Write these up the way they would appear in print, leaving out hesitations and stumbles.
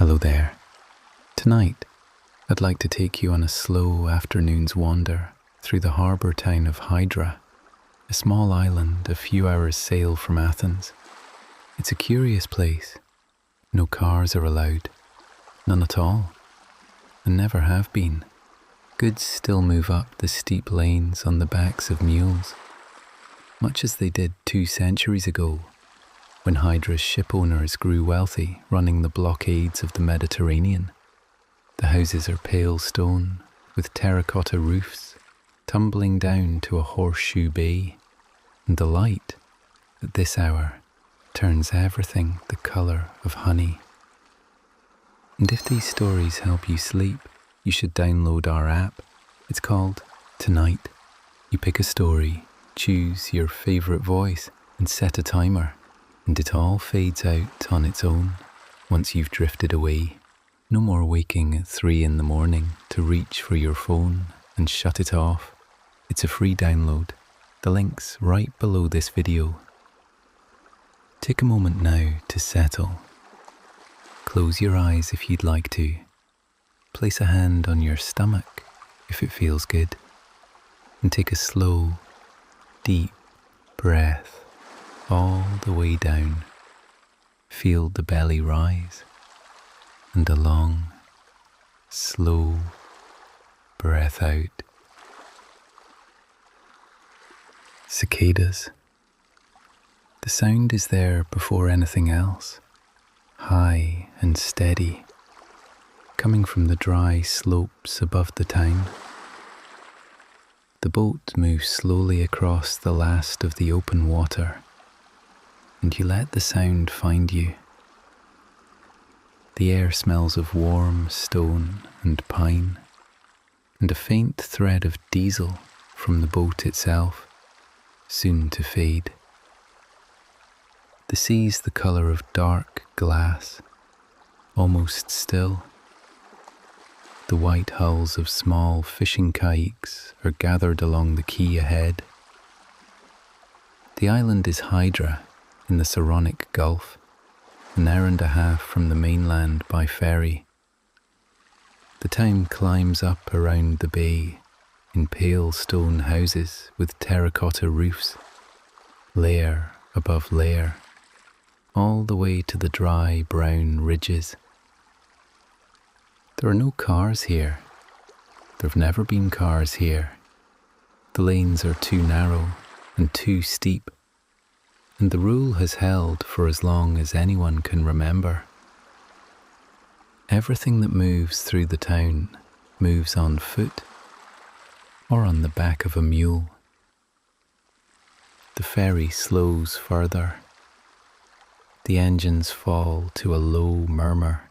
Hello there. Tonight, I'd like to take you on a slow afternoon's wander through the harbour town of Hydra, a small island a few hours' sail from Athens. It's a curious place. No cars are allowed, none at all, and never have been. Goods still move up the steep lanes on the backs of mules, much as they did 2 centuries ago, when Hydra's ship owners grew wealthy running the blockades of the Mediterranean. The houses are pale stone, with terracotta roofs, tumbling down to a horseshoe bay, and the light, at this hour, turns everything the colour of honey. And if these stories help you sleep, you should download our app. It's called Tonight. You pick a story, choose your favourite voice, and set a timer. And it all fades out on its own once you've drifted away. No more waking at 3 in the morning to reach for your phone and shut it off. It's a free download. The link's right below this video. Take a moment now to settle. Close your eyes if you'd like to. Place a hand on your stomach if it feels good. And take a slow, deep breath all the way down. Feel the belly rise, and a long, slow breath out. Cicadas. The sound is there before anything else, high and steady, coming from the dry slopes above the town. The boat moves slowly across the last of the open water, and you let the sound find you. The air smells of warm stone and pine, and a faint thread of diesel from the boat itself, soon to fade. The sea's the colour of dark glass, almost still. The white hulls of small fishing kayaks are gathered along the quay ahead. The island is Hydra, in the Saronic Gulf, an hour and a half from the mainland by ferry. The town climbs up around the bay in pale stone houses with terracotta roofs, layer above layer, all the way to the dry brown ridges. There are no cars here. There have never been cars here. The lanes are too narrow and too steep, and the rule has held for as long as anyone can remember. Everything that moves through the town moves on foot or on the back of a mule. The ferry slows further. The engines fall to a low murmur.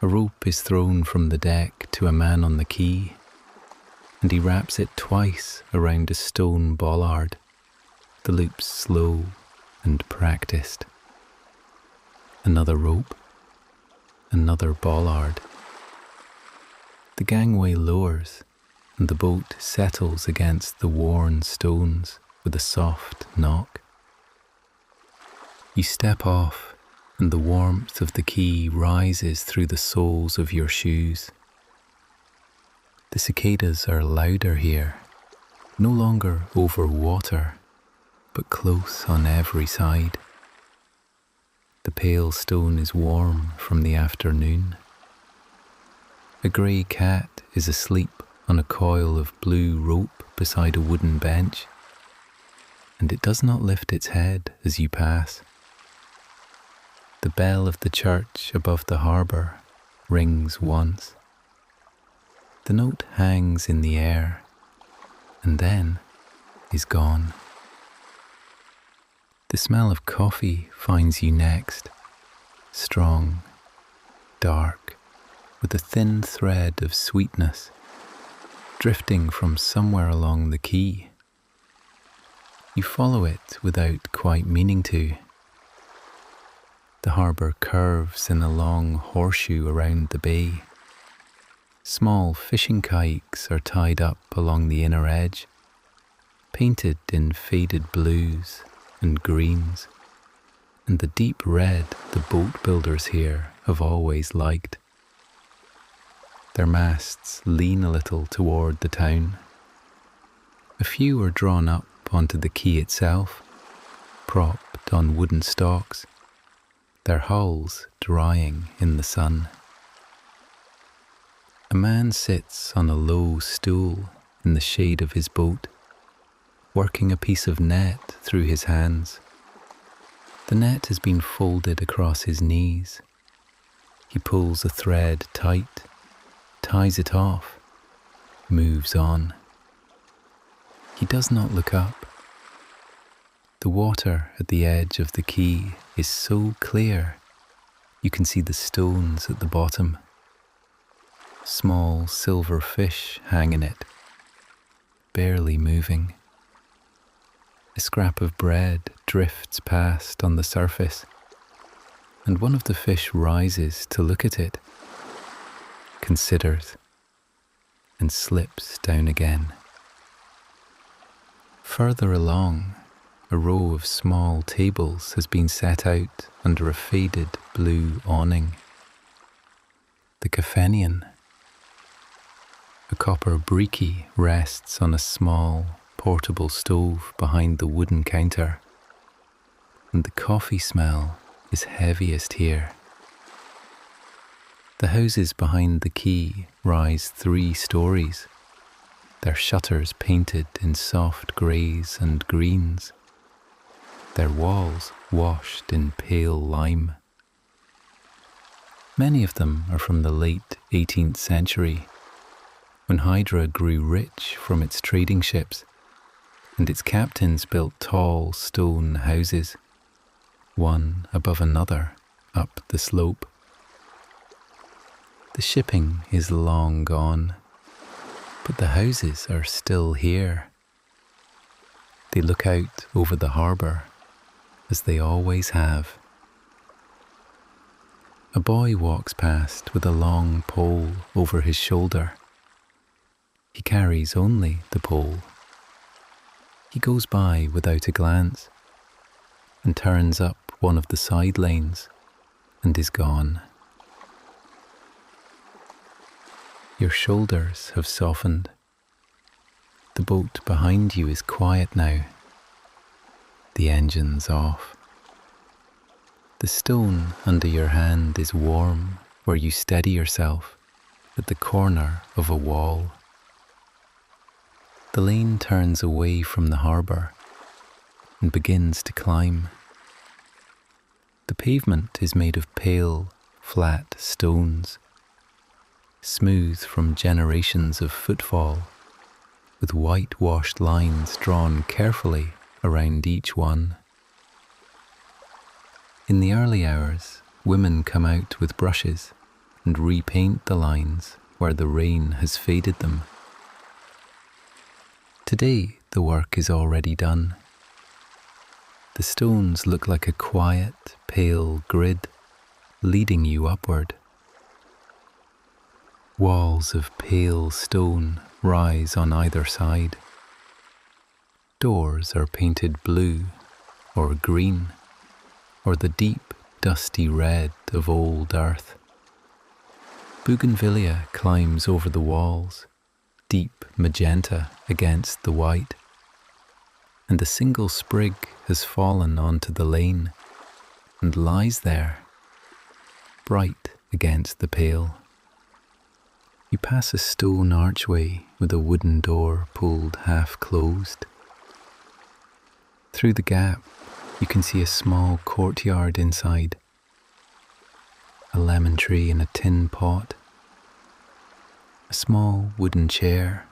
A rope is thrown from the deck to a man on the quay, and he wraps it twice around a stone bollard, the loops slow and practiced. Another rope, another bollard. The gangway lowers, and the boat settles against the worn stones with a soft knock. You step off, and the warmth of the quay rises through the soles of your shoes. The cicadas are louder here, no longer over water, but close on every side. The pale stone is warm from the afternoon. A grey cat is asleep on a coil of blue rope beside a wooden bench, and it does not lift its head as you pass. The bell of the church above the harbour rings once. The note hangs in the air, and then is gone. The smell of coffee finds you next, strong, dark, with a thin thread of sweetness, drifting from somewhere along the quay. You follow it without quite meaning to. The harbour curves in a long horseshoe around the bay. Small fishing kayaks are tied up along the inner edge, painted in faded blues and greens, and the deep red the boat builders here have always liked. Their masts lean a little toward the town. A few are drawn up onto the quay itself, propped on wooden stalks, their hulls drying in the sun. A man sits on a low stool in the shade of his boat, working a piece of net through his hands. The net has been folded across his knees. He pulls a thread tight, ties it off, moves on. He does not look up. The water at the edge of the quay is so clear you can see the stones at the bottom. Small silver fish hang in it, barely moving. A scrap of bread drifts past on the surface, and one of the fish rises to look at it, considers, and slips down again. Further along, a row of small tables has been set out under a faded blue awning. The kafenion. A copper breaky rests on a small, portable stove behind the wooden counter, and the coffee smell is heaviest here. The houses behind the quay rise 3 stories, their shutters painted in soft greys and greens, their walls washed in pale lime. Many of them are from the late 18th century, when Hydra grew rich from its trading ships, and its captains built tall stone houses, one above another up the slope. The shipping is long gone, but the houses are still here. They look out over the harbour, as they always have. A boy walks past with a long pole over his shoulder. He carries only the pole. He goes by without a glance and turns up one of the side lanes and is gone. Your shoulders have softened. The boat behind you is quiet now. The engine's off. The stone under your hand is warm where you steady yourself at the corner of a wall. The lane turns away from the harbour and begins to climb. The pavement is made of pale, flat stones, smooth from generations of footfall, with whitewashed lines drawn carefully around each one. In the early hours, women come out with brushes and repaint the lines where the rain has faded them. Today, the work is already done. The stones look like a quiet, pale grid leading you upward. Walls of pale stone rise on either side. Doors are painted blue or green or the deep, dusty red of old earth. Bougainvillea climbs over the walls, deep magenta against the white, and a single sprig has fallen onto the lane and lies there, bright against the pale. You pass a stone archway with a wooden door pulled half closed. Through the gap, you can see a small courtyard inside, a lemon tree in a tin pot, a small wooden chair,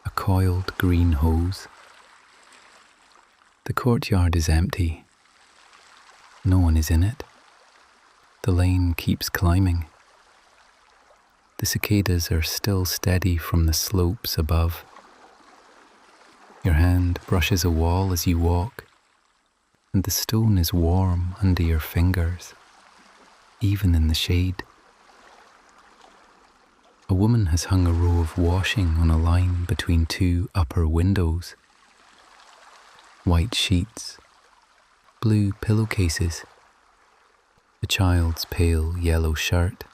a coiled green hose. The courtyard is empty. No one is in it. The lane keeps climbing. The cicadas are still steady from the slopes above. Your hand brushes a wall as you walk, and the stone is warm under your fingers, even in the shade. A woman has hung a row of washing on a line between 2 upper windows. White sheets, blue pillowcases, a child's pale yellow shirt,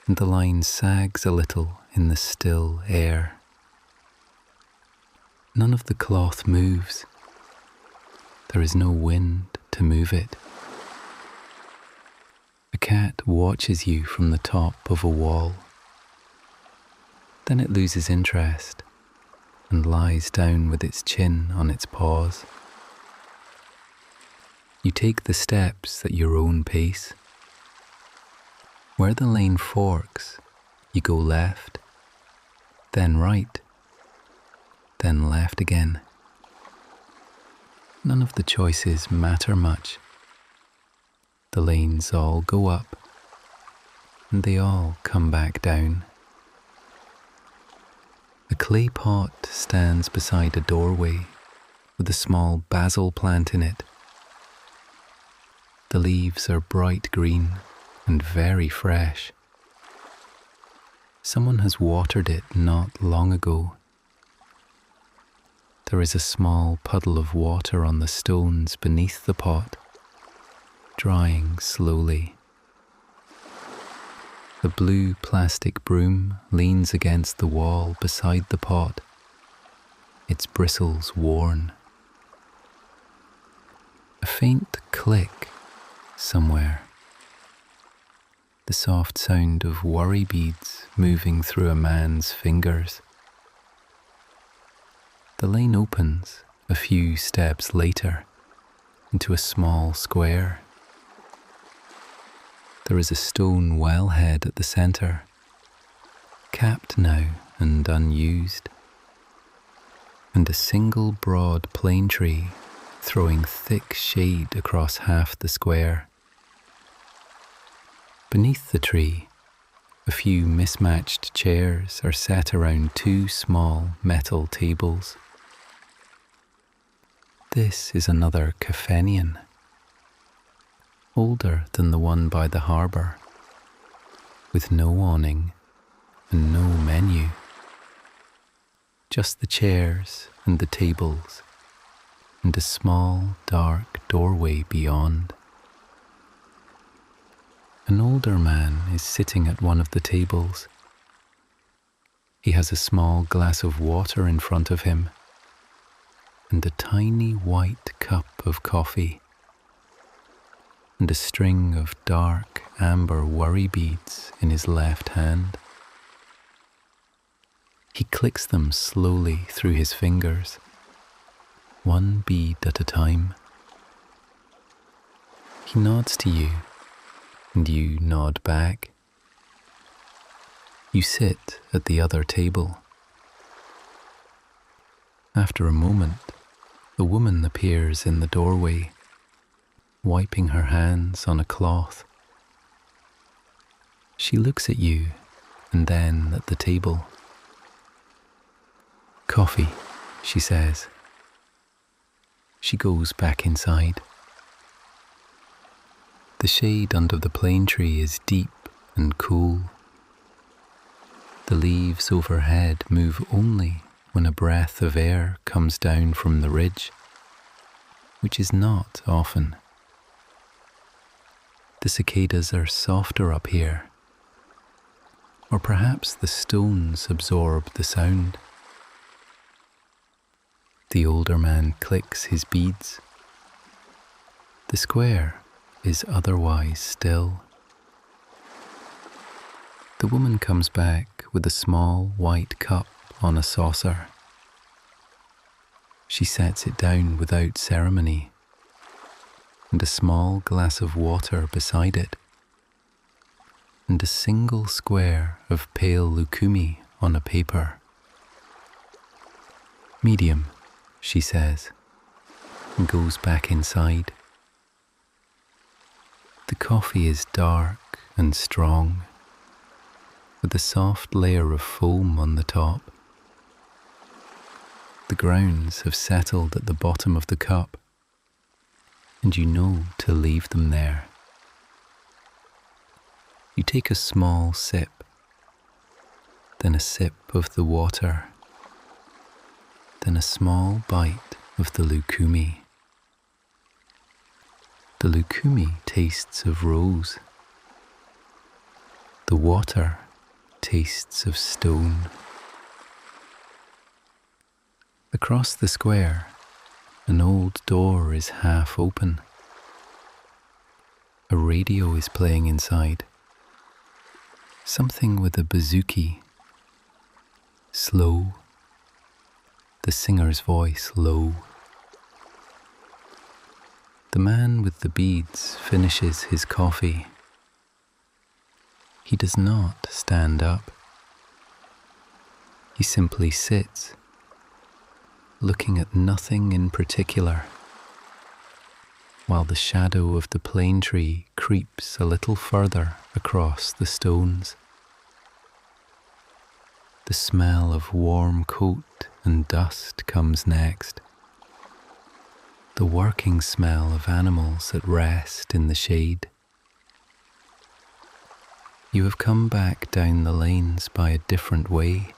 and the line sags a little in the still air. None of the cloth moves. There is no wind to move it. A cat watches you from the top of a wall. Then it loses interest and lies down with its chin on its paws. You take the steps at your own pace. Where the lane forks, you go left, then right, then left again. None of the choices matter much. The lanes all go up, and they all come back down. A clay pot stands beside a doorway with a small basil plant in it. The leaves are bright green and very fresh. Someone has watered it not long ago. There is a small puddle of water on the stones beneath the pot, drying slowly. The blue plastic broom leans against the wall beside the pot, its bristles worn. A faint click somewhere. The soft sound of worry beads moving through a man's fingers. The lane opens a few steps later into a small square. There is a stone wellhead at the centre, capped now and unused, and a single broad plane tree throwing thick shade across half the square. Beneath the tree, a few mismatched chairs are set around two small metal tables. This is another kafenion, older than the one by the harbour, with no awning and no menu. Just the chairs and the tables, and a small dark doorway beyond. An older man is sitting at one of the tables. He has a small glass of water in front of him, and a tiny white cup of coffee, and a string of dark amber worry beads in his left hand. He clicks them slowly through his fingers, one bead at a time. He nods to you, and you nod back. You sit at the other table. After a moment, a woman appears in the doorway, wiping her hands on a cloth. She looks at you and then at the table. "Coffee," she says. She goes back inside. The shade under the plane tree is deep and cool. The leaves overhead move only when a breath of air comes down from the ridge, which is not often. The cicadas are softer up here, or perhaps the stones absorb the sound. The older man clicks his beads. The square is otherwise still. The woman comes back with a small white cup on a saucer. She sets it down without ceremony, and a small glass of water beside it, and a single square of pale lucumi on a paper. "Medium," she says, and goes back inside. The coffee is dark and strong, with a soft layer of foam on the top. The grounds have settled at the bottom of the cup, and you know to leave them there. You take a small sip, then a sip of the water, then a small bite of the lucumi. The lucumi tastes of rose. The water tastes of stone. Across the square, an old door is half open. A radio is playing inside. Something with a bouzouki. Slow. The singer's voice low. The man with the beads finishes his coffee. He does not stand up. He simply sits, looking at nothing in particular, while the shadow of the plane tree creeps a little further across the stones. The smell of warm coat and dust comes next. The working smell of animals at rest in the shade. You have come back down the lanes by a different way,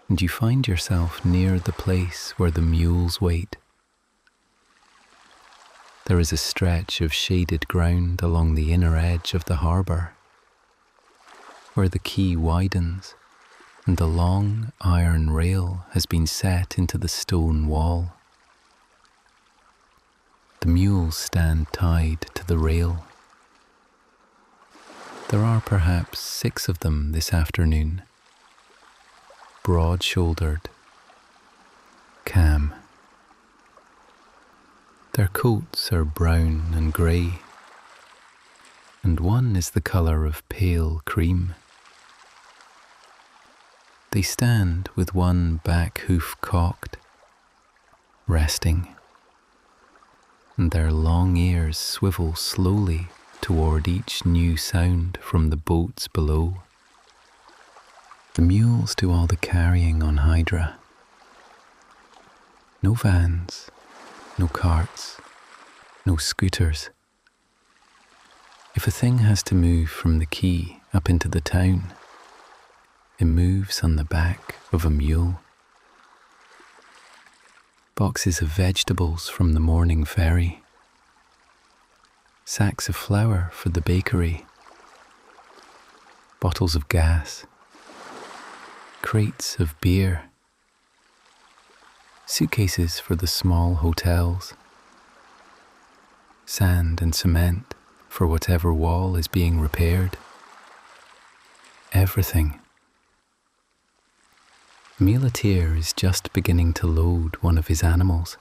and you find yourself near the place where the mules wait. There is a stretch of shaded ground along the inner edge of the harbour, where the quay widens and the long iron rail has been set into the stone wall. The mules stand tied to the rail. There are perhaps 6 of them this afternoon, broad-shouldered, calm. Their coats are brown and grey, and one is the colour of pale cream. They stand with one back hoof cocked, resting, and their long ears swivel slowly toward each new sound from the boats below. The mules do all the carrying on Hydra. No vans, no carts, no scooters. If a thing has to move from the quay up into the town, it moves on the back of a mule. Boxes of vegetables from the morning ferry. Sacks of flour for the bakery. Bottles of gas. Crates of beer. Suitcases for the small hotels. Sand and cement for whatever wall is being repaired. Everything. The muleteer is just beginning to load one of his animals.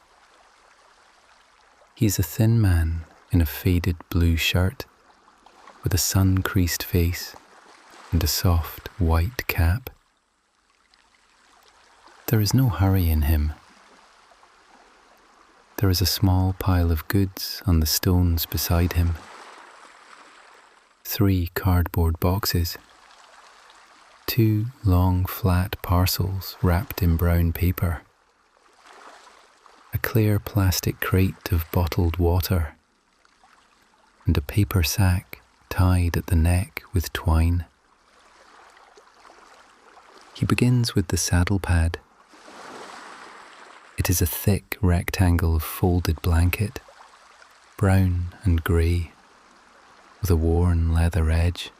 He is a thin man in a faded blue shirt with a sun-creased face and a soft white cap. There is no hurry in him. There is a small pile of goods on the stones beside him. 3 cardboard boxes. 2 long flat parcels wrapped in brown paper. A clear plastic crate of bottled water. And a paper sack tied at the neck with twine. He begins with the saddle pad. It is a thick rectangle of folded blanket, brown and grey, with a worn leather edge.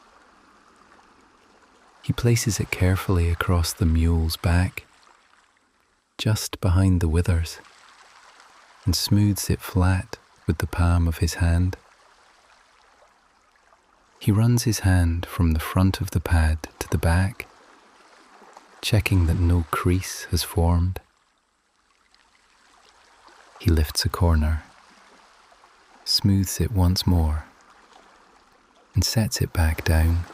He places it carefully across the mule's back, just behind the withers, and smooths it flat with the palm of his hand. He runs his hand from the front of the pad to the back, checking that no crease has formed. He lifts a corner, smooths it once more, and sets it back down.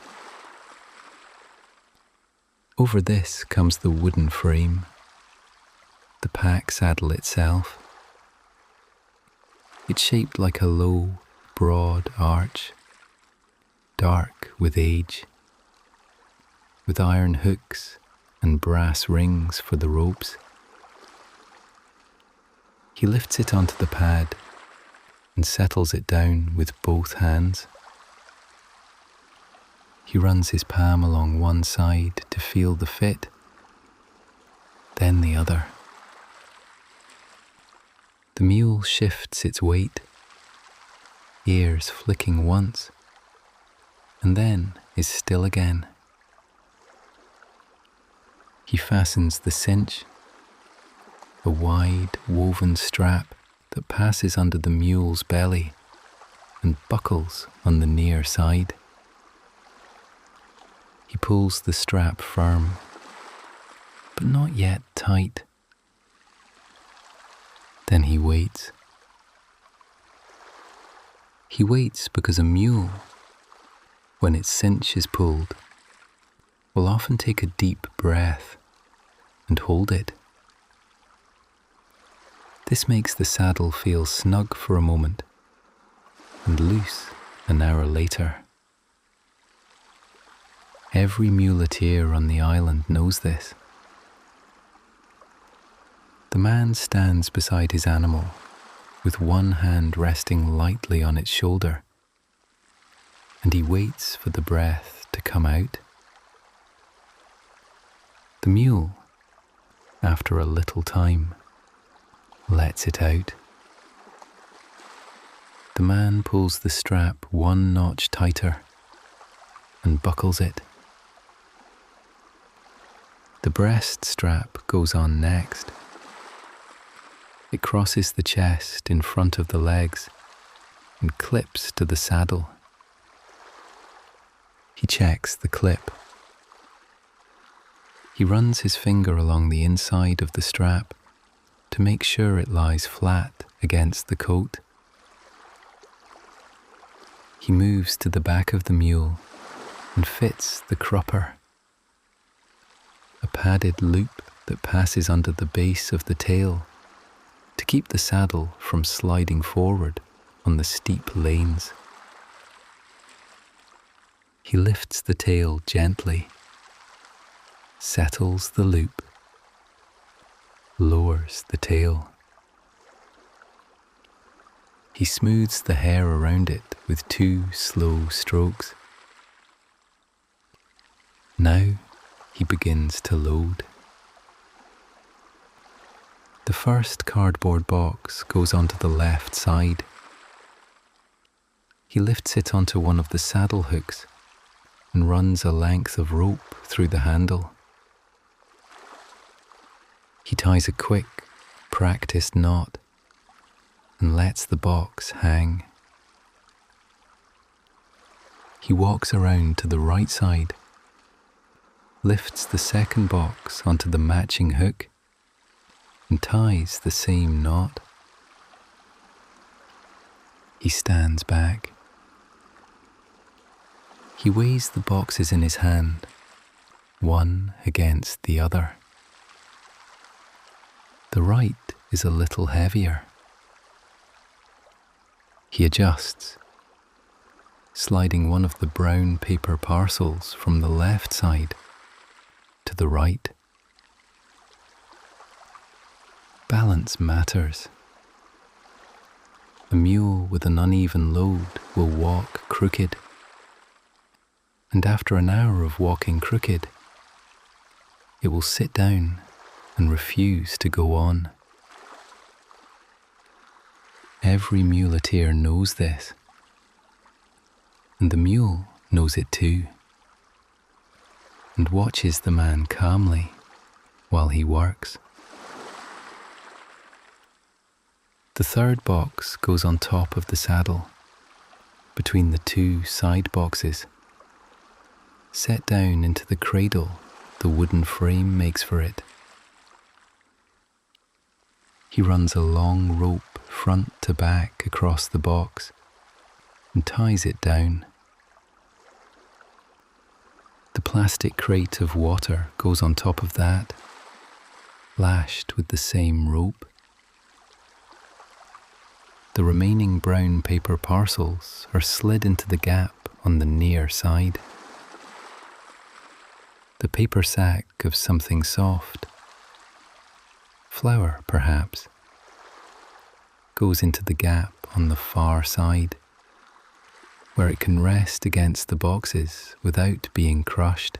Over this comes the wooden frame, the pack saddle itself. It's shaped like a low, broad arch, dark with age, with iron hooks and brass rings for the ropes. He lifts it onto the pad and settles it down with both hands. He runs his palm along one side to feel the fit, then the other. The mule shifts its weight, ears flicking once, and then is still again. He fastens the cinch, a wide woven strap that passes under the mule's belly and buckles on the near side. He pulls the strap firm, but not yet tight. Then he waits. He waits because a mule, when its cinch is pulled, will often take a deep breath and hold it. This makes the saddle feel snug for a moment and loose an hour later. Every muleteer on the island knows this. The man stands beside his animal with one hand resting lightly on its shoulder, and he waits for the breath to come out. The mule, after a little time, lets it out. The man pulls the strap one notch tighter and buckles it. The breast strap goes on next. It crosses the chest in front of the legs and clips to the saddle. He checks the clip. He runs his finger along the inside of the strap to make sure it lies flat against the coat. He moves to the back of the mule and fits the crupper, a padded loop that passes under the base of the tail to keep the saddle from sliding forward on the steep lanes. He lifts the tail gently, settles the loop, lowers the tail. He smooths the hair around it with 2 slow strokes. Now he begins to load. The first cardboard box goes onto the left side. He lifts it onto one of the saddle hooks and runs a length of rope through the handle. He ties a quick, practiced knot and lets the box hang. He walks around to the right side, lifts the second box onto the matching hook and ties the same knot. He stands back. He weighs the boxes in his hand, one against the other. The right is a little heavier. He adjusts, sliding one of the brown paper parcels from the left side to the right. Balance matters. A mule with an uneven load will walk crooked, and after an hour of walking crooked, it will sit down and refuse to go on. Every muleteer knows this, and the mule knows it too, and watches the man calmly while he works. The third box goes on top of the saddle, between the 2 side boxes, set down into the cradle the wooden frame makes for it. He runs a long rope front to back across the box and ties it down. The plastic crate of water goes on top of that, lashed with the same rope. The remaining brown paper parcels are slid into the gap on the near side. The paper sack of something soft, flour perhaps, goes into the gap on the far side, where it can rest against the boxes without being crushed.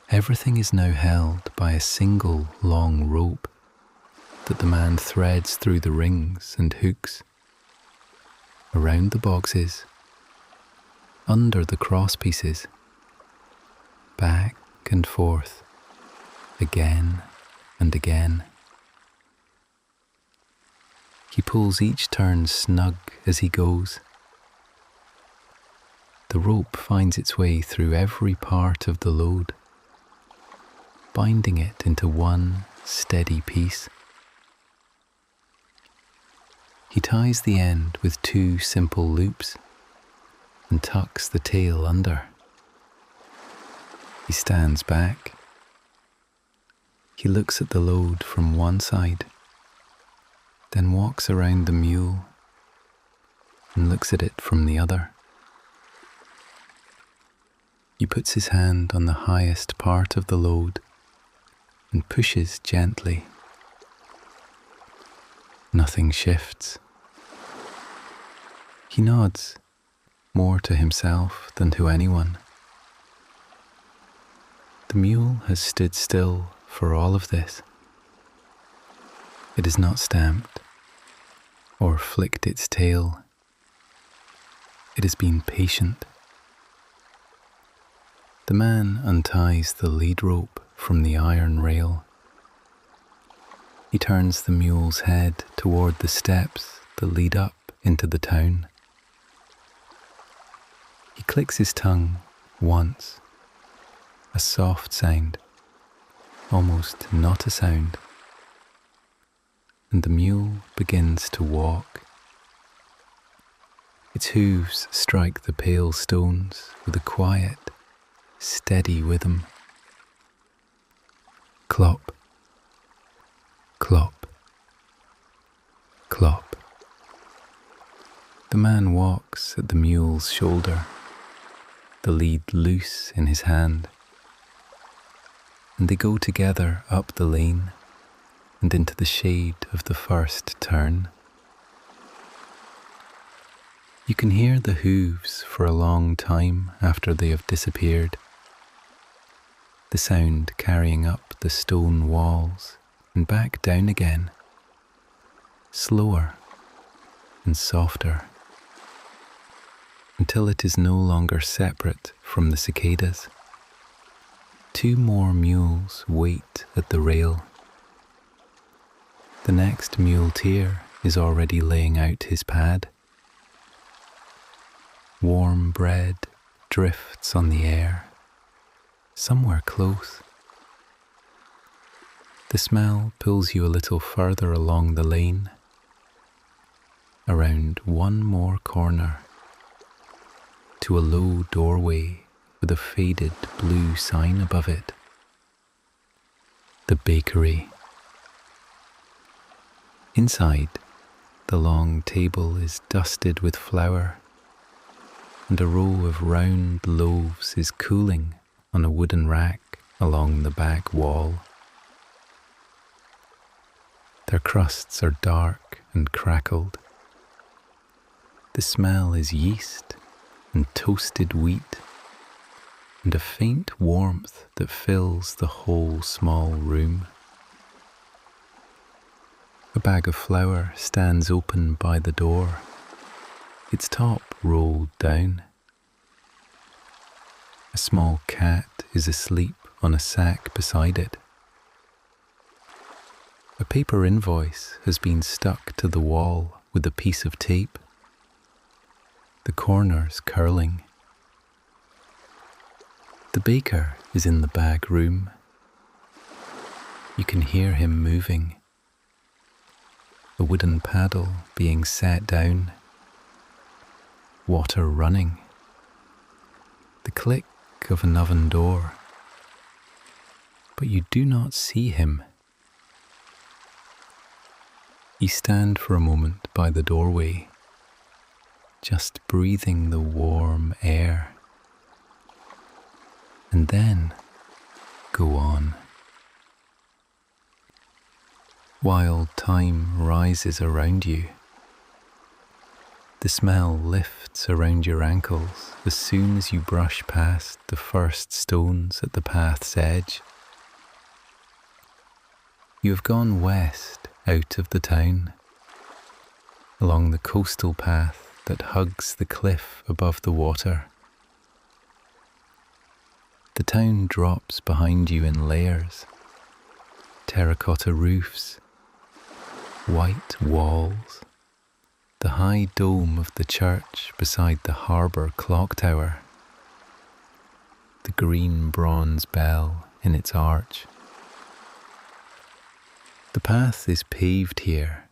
Everything is now held by a single long rope that the man threads through the rings and hooks around the boxes, under the cross pieces, back and forth, again and again. He pulls each turn snug as he goes. The rope finds its way through every part of the load, binding it into one steady piece. He ties the end with 2 simple loops and tucks the tail under. He stands back. He looks at the load from one side, then walks around the mule and looks at it from the other. He puts his hand on the highest part of the load and pushes gently. Nothing shifts. He nods, more to himself than to anyone. The mule has stood still for all of this. It has not stamped or flicked its tail. It has been patient. The man unties the lead rope from the iron rail. He turns the mule's head toward the steps that lead up into the town. He clicks his tongue once, a soft sound, almost not a sound, and the mule begins to walk. Its hooves strike the pale stones with a quiet, steady rhythm. Clop, clop, clop. The man walks at the mule's shoulder, the lead loose in his hand, and they go together up the lane and into the shade of the first turn. You can hear the hooves for a long time after they have disappeared, the sound carrying up the stone walls and back down again, slower and softer, until it is no longer separate from the cicadas. 2 more mules wait at the rail. The next muleteer is already laying out his pad. Warm bread drifts on the air, somewhere close. The smell pulls you a little further along the lane, around one more corner, to a low doorway with a faded blue sign above it. The bakery. Inside, the long table is dusted with flour, and a row of round loaves is cooling on a wooden rack along the back wall. Their crusts are dark and crackled. The smell is yeast and toasted wheat, and a faint warmth that fills the whole small room. A bag of flour stands open by the door, its top rolled down. A small cat is asleep on a sack beside it. A paper invoice has been stuck to the wall with a piece of tape, the corners curling. The baker is in the back room. You can hear him moving, a wooden paddle being set down, water running, the click of an oven door, but you do not see him. You stand for a moment by the doorway, just breathing the warm air, and then go on. While time rises around you, the smell lifts around your ankles as soon as you brush past the first stones at the path's edge. You have gone west out of the town, along the coastal path that hugs the cliff above the water. The town drops behind you in layers, terracotta roofs, white walls, the high dome of the church beside the harbour clock tower, the green bronze bell in its arch. The path is paved here,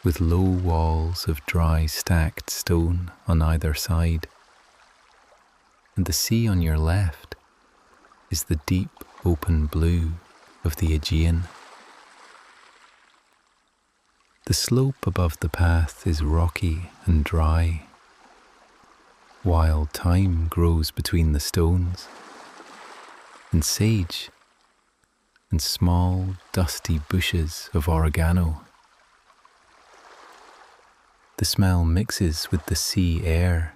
with low walls of dry stacked stone on either side, and the sea on your left is the deep open blue of the Aegean. The slope above the path is rocky and dry. Wild thyme grows between the stones, and sage and small dusty bushes of oregano. The smell mixes with the sea air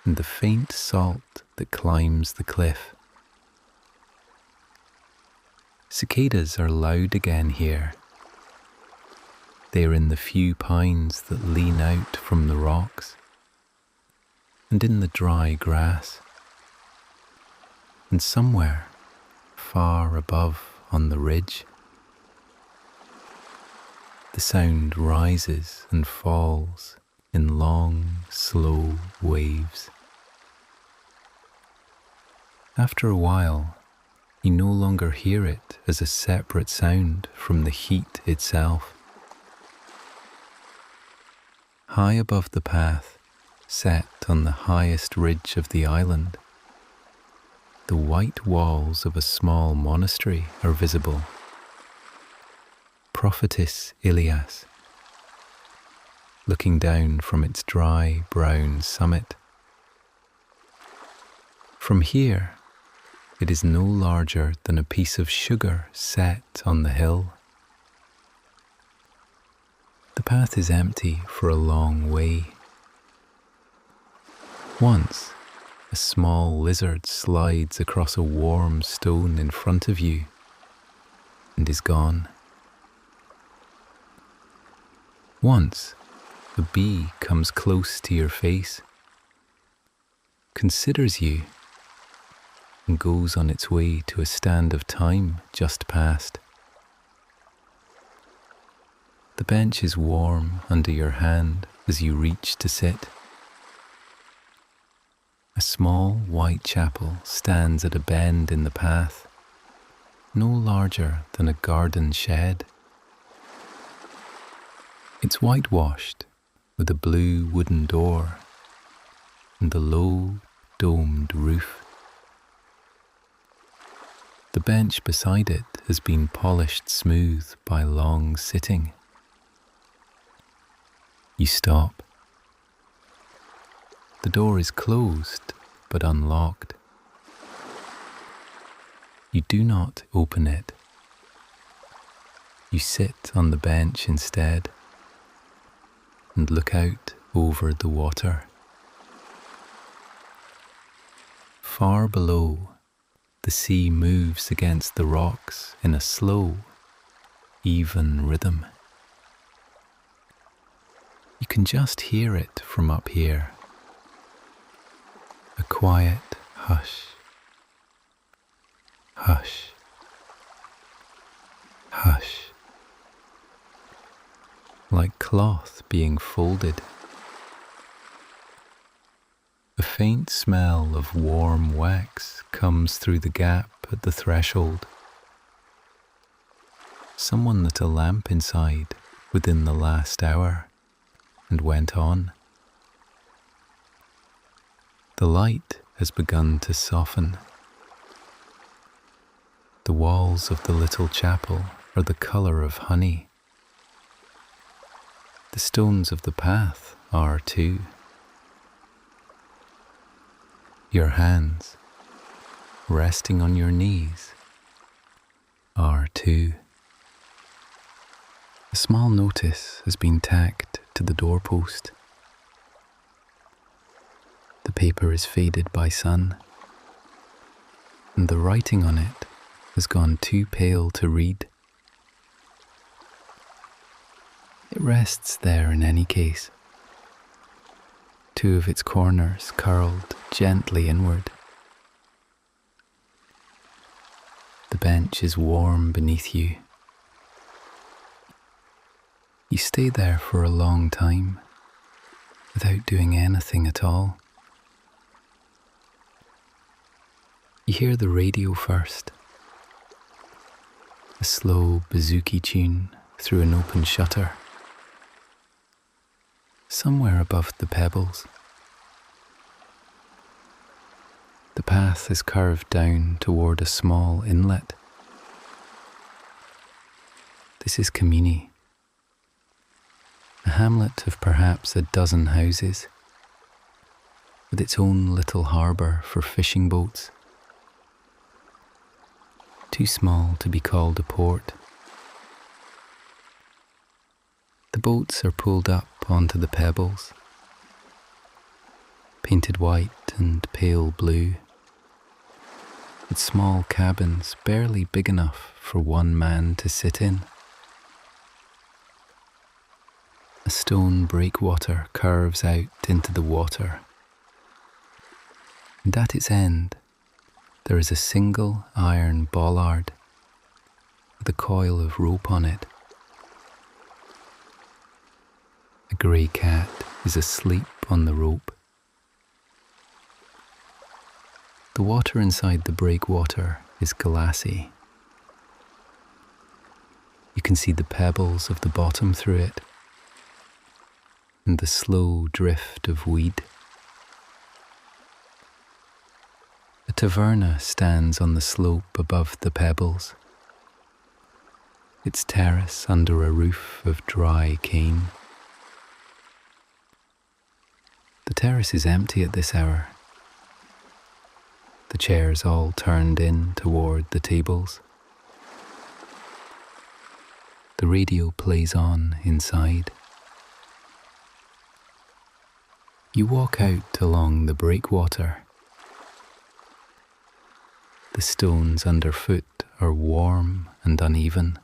and the faint salt that climbs the cliff. Cicadas are loud again here. They are in the few pines that lean out from the rocks, and in the dry grass, and somewhere far above on the ridge. The sound rises and falls in long, slow waves. After a while, you no longer hear it as a separate sound from the heat itself. High above the path, set on the highest ridge of the island, the white walls of a small monastery are visible. Prophetess Ilias, looking down from its dry brown summit. From here, it is no larger than a piece of sugar set on the hill. The path is empty for a long way. Once, a small lizard slides across a warm stone in front of you and is gone. Once, a bee comes close to your face, considers you, and goes on its way to a stand of thyme just past. The bench is warm under your hand as you reach to sit. A small white chapel stands at a bend in the path, no larger than a garden shed. It's whitewashed with a blue wooden door and a low domed roof. The bench beside it has been polished smooth by long sitting. You stop. The door is closed but unlocked. You do not open it. You sit on the bench instead and look out over the water. Far below, the sea moves against the rocks in a slow, even rhythm. You can just hear it from up here. A quiet hush, hush, hush, like cloth being folded. A faint smell of warm wax comes through the gap at the threshold. Someone lit a lamp inside within the last hour and went on. The light has begun to soften. The walls of the little chapel are the colour of honey. The stones of the path are too. Your hands, resting on your knees, are too. A small notice has been tacked to the doorpost. The paper is faded by sun, and the writing on it has gone too pale to read. It rests there in any case, two of its corners curled gently inward. The bench is warm beneath you. You stay there for a long time without doing anything at all. You hear the radio first, a slow bouzouki tune through an open shutter. Somewhere above the pebbles, the path is curved down toward a small inlet. This is Kamini, a hamlet of perhaps a dozen houses, with its own little harbour for fishing boats, too small to be called a port. The boats are pulled up onto the pebbles, painted white and pale blue, with small cabins barely big enough for one man to sit in. A stone breakwater curves out into the water, and at its end there is a single iron bollard with a coil of rope on it. A grey cat is asleep on the rope. The water inside the breakwater is glassy. You can see the pebbles of the bottom through it, and the slow drift of weed. A taverna stands on the slope above the pebbles, its terrace under a roof of dry cane. The terrace is empty at this hour, the chairs all turned in toward the tables. The radio plays on inside. You walk out along the breakwater. The stones underfoot are warm and uneven.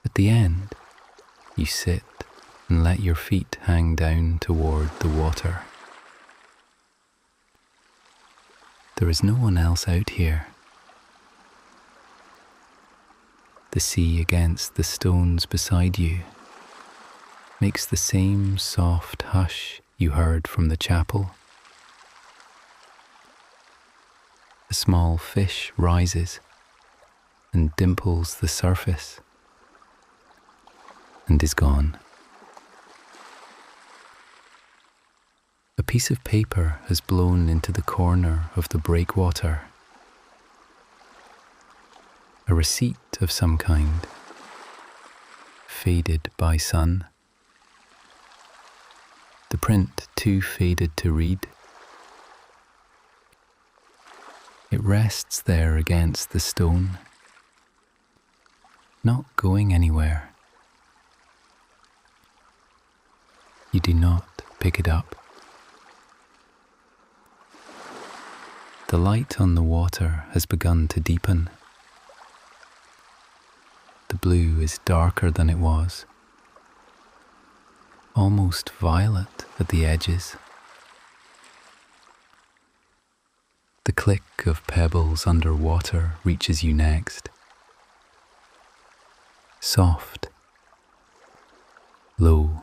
At the end, you sit and let your feet hang down toward the water. There is no one else out here. The sea against the stones beside you makes the same soft hush you heard from the chapel. A small fish rises and dimples the surface and is gone. A piece of paper has blown into the corner of the breakwater. A receipt of some kind, faded by sun. The print too faded to read. It rests there against the stone, not going anywhere. You do not pick it up. The light on the water has begun to deepen. The blue is darker than it was, almost violet at the edges. The click of pebbles under water reaches you next. Soft, low,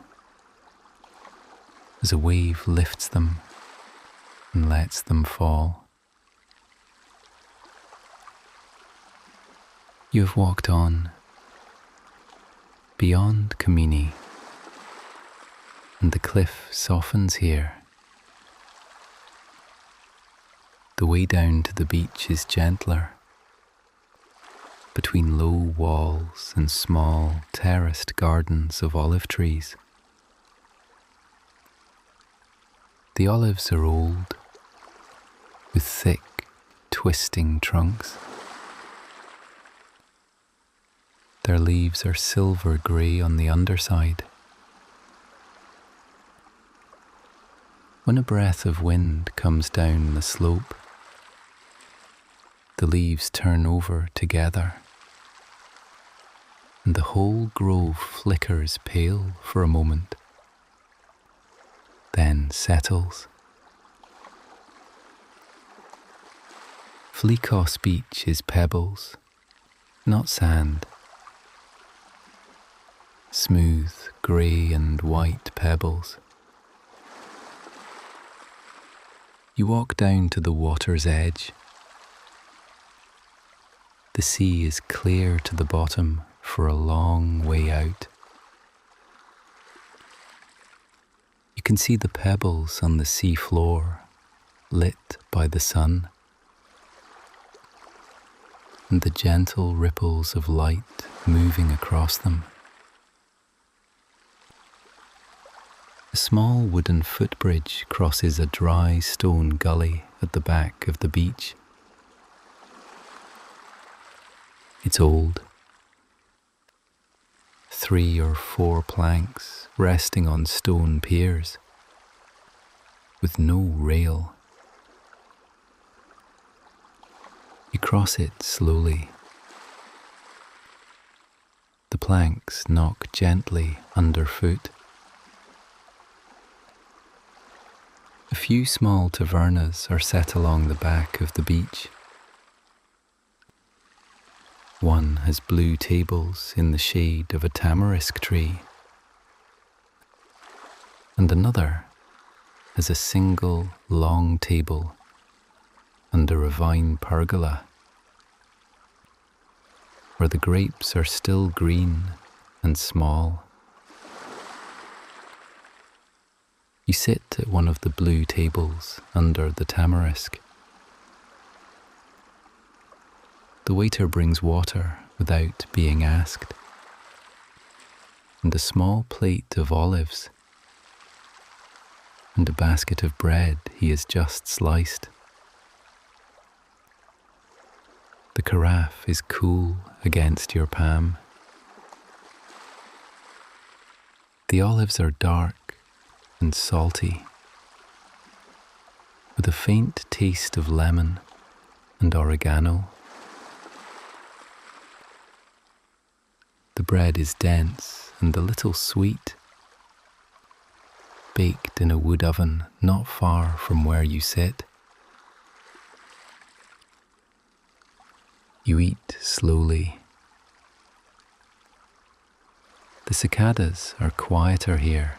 as a wave lifts them and lets them fall. You have walked on, beyond Kamini, and the cliff softens here. The way down to the beach is gentler, between low walls and small terraced gardens of olive trees. The olives are old, with thick, twisting trunks. Their leaves are silver grey on the underside. When a breath of wind comes down the slope, the leaves turn over together, and the whole grove flickers pale for a moment then settles. Fleecos Beach is pebbles, not sand. Smooth, grey and white pebbles. You walk down to the water's edge. The sea is clear to the bottom for a long way out. You can see the pebbles on the sea floor, lit by the sun, and the gentle ripples of light moving across them. A small wooden footbridge crosses a dry stone gully at the back of the beach. It's old. 3 or 4 planks resting on stone piers, with no rail. You cross it slowly. The planks knock gently underfoot. A few small tavernas are set along the back of the beach. One has blue tables in the shade of a tamarisk tree, and another has a single long table under a vine pergola, where the grapes are still green and small. You sit at one of the blue tables under the tamarisk. The waiter brings water without being asked, and a small plate of olives, and a basket of bread he has just sliced. The carafe is cool against your palm. The olives are dark and salty, with a faint taste of lemon and oregano. The bread is dense and a little sweet, baked in a wood oven not far from where you sit. You eat slowly. The cicadas are quieter here,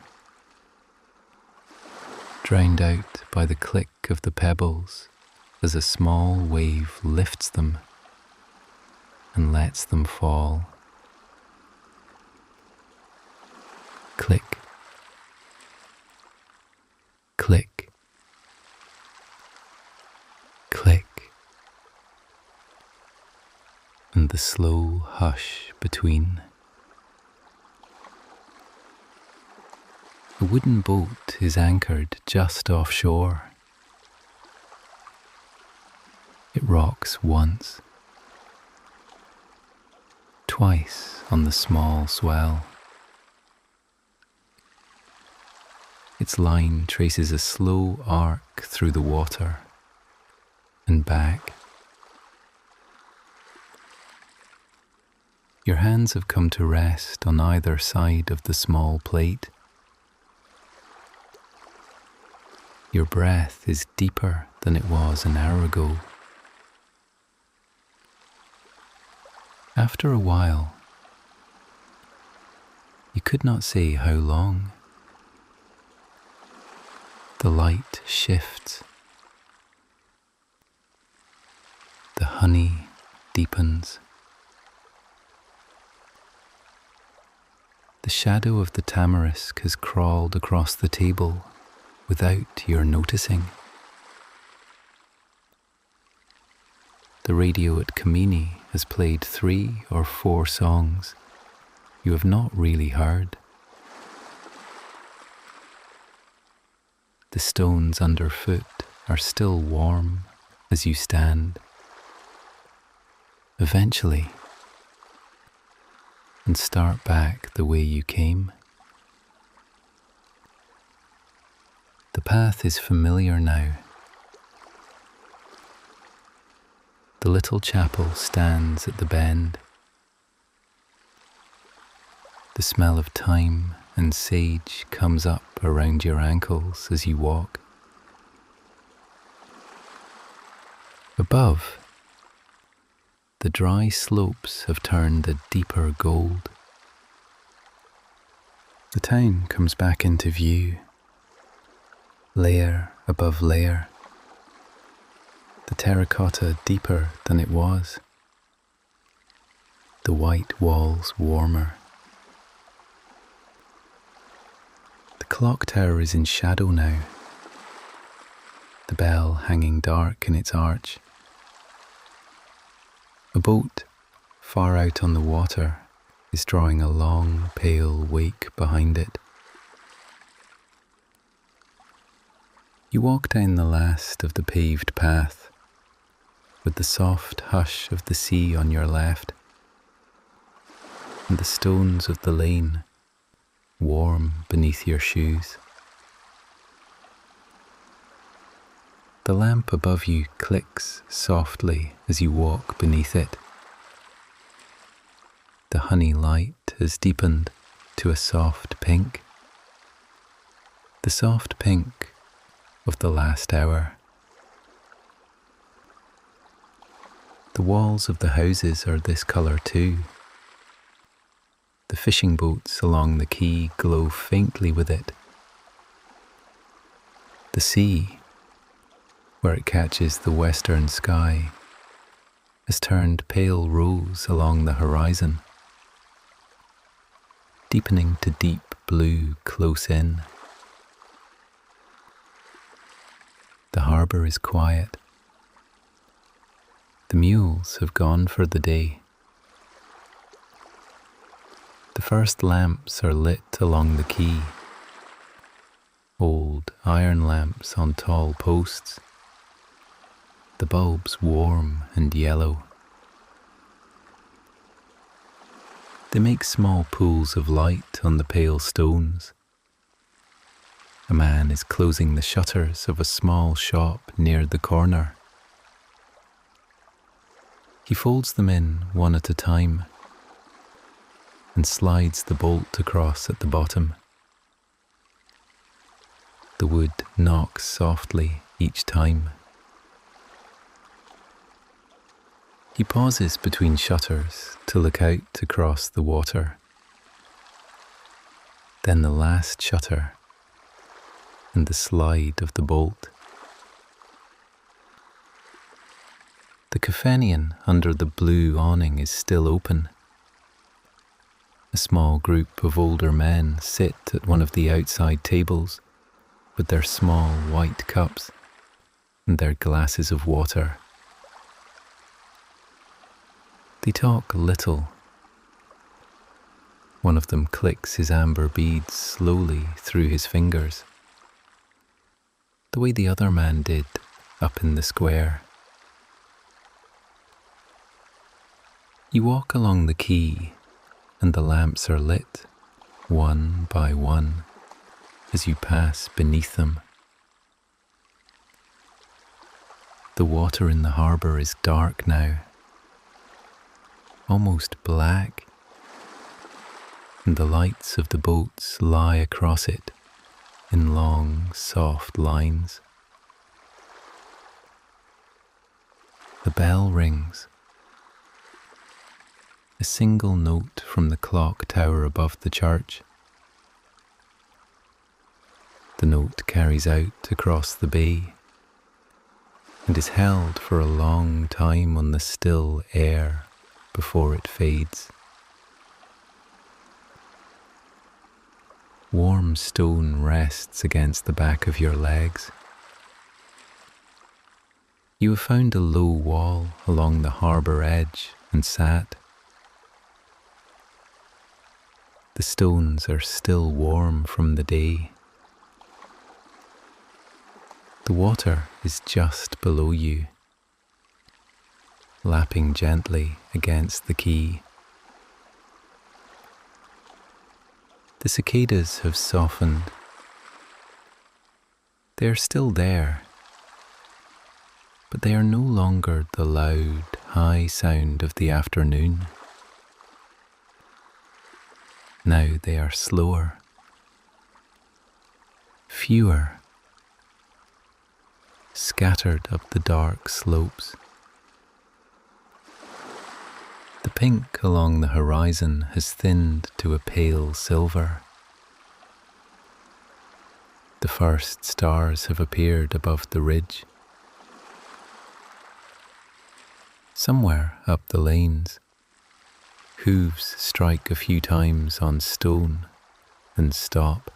drowned out by the click of the pebbles as a small wave lifts them and lets them fall. Click, click, click, and the slow hush between. A wooden boat is anchored just offshore. It rocks once, twice on the small swell. Its line traces a slow arc through the water and back. Your hands have come to rest on either side of the small plate. Your breath is deeper than it was an hour ago. After a while, you could not say how long. The light shifts. The honey deepens. The shadow of the tamarisk has crawled across the table without your noticing. The radio at Kamini has played 3 or 4 songs you have not really heard. The stones underfoot are still warm as you stand. Eventually, and start back the way you came. The path is familiar now. The little chapel stands at the bend. The smell of thyme and sage comes up around your ankles as you walk. Above, the dry slopes have turned a deeper gold. The town comes back into view, layer above layer, the terracotta deeper than it was, the white walls warmer. The clock tower is in shadow now, the bell hanging dark in its arch. A boat, far out on the water, is drawing a long, pale wake behind it. You walk down the last of the paved path, with the soft hush of the sea on your left, and the stones of the lane warm beneath your shoes. The lamp above you clicks softly as you walk beneath it. The honey light has deepened to a soft pink, the soft pink of the last hour. The walls of the houses are this colour too. The fishing boats along the quay glow faintly with it. The sea, where it catches the western sky, has turned pale rose along the horizon, deepening to deep blue close in. The harbour is quiet. The mules have gone for the day. The first lamps are lit along the quay, old iron lamps on tall posts, the bulbs warm and yellow. They make small pools of light on the pale stones. A man is closing the shutters of a small shop near the corner. He folds them in one at a time and slides the bolt across at the bottom. The wood knocks softly each time. He pauses between shutters to look out across the water. Then the last shutter and the slide of the bolt. The kafenion under the blue awning is still open. A small group of older men sit at one of the outside tables with their small white cups and their glasses of water. They talk little. One of them clicks his amber beads slowly through his fingers, the way the other man did up in the square. You walk along the quay, and the lamps are lit, one by one, as you pass beneath them. The water in the harbour is dark now, almost black, and the lights of the boats lie across it in long, soft lines. The bell rings. A single note from the clock tower above the church. The note carries out across the bay and is held for a long time on the still air before it fades. Warm stone rests against the back of your legs. You have found a low wall along the harbour edge and sat. The stones are still warm from the day. The water is just below you, lapping gently against the quay. The cicadas have softened. They are still there, but they are no longer the loud, high sound of the afternoon. Now they are slower, fewer, scattered up the dark slopes. The pink along the horizon has thinned to a pale silver. The first stars have appeared above the ridge. Somewhere up the lanes, hooves strike a few times on stone and stop.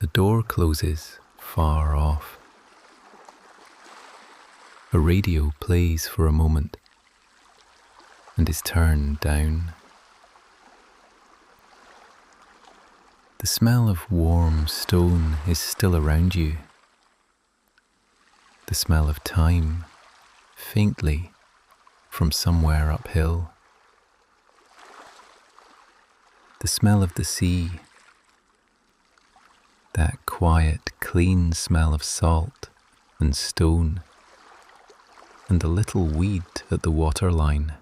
The door closes far off. A radio plays for a moment and is turned down. The smell of warm stone is still around you. The smell of time, faintly, from somewhere uphill. The smell of the sea, that quiet, clean smell of salt and stone, and a little weed at the waterline.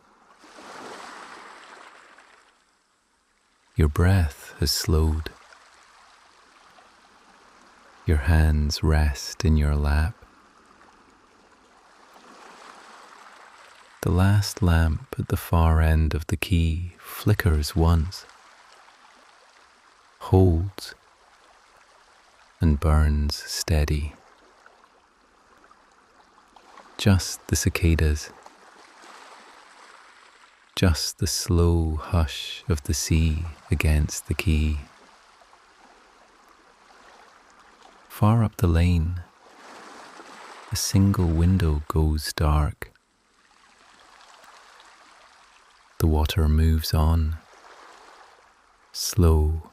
Your breath has slowed. Your hands rest in your lap. The last lamp at the far end of the quay flickers once, holds, and burns steady. Just the cicadas, just the slow hush of the sea against the quay. Far up the lane, a single window goes dark. The water moves on, slow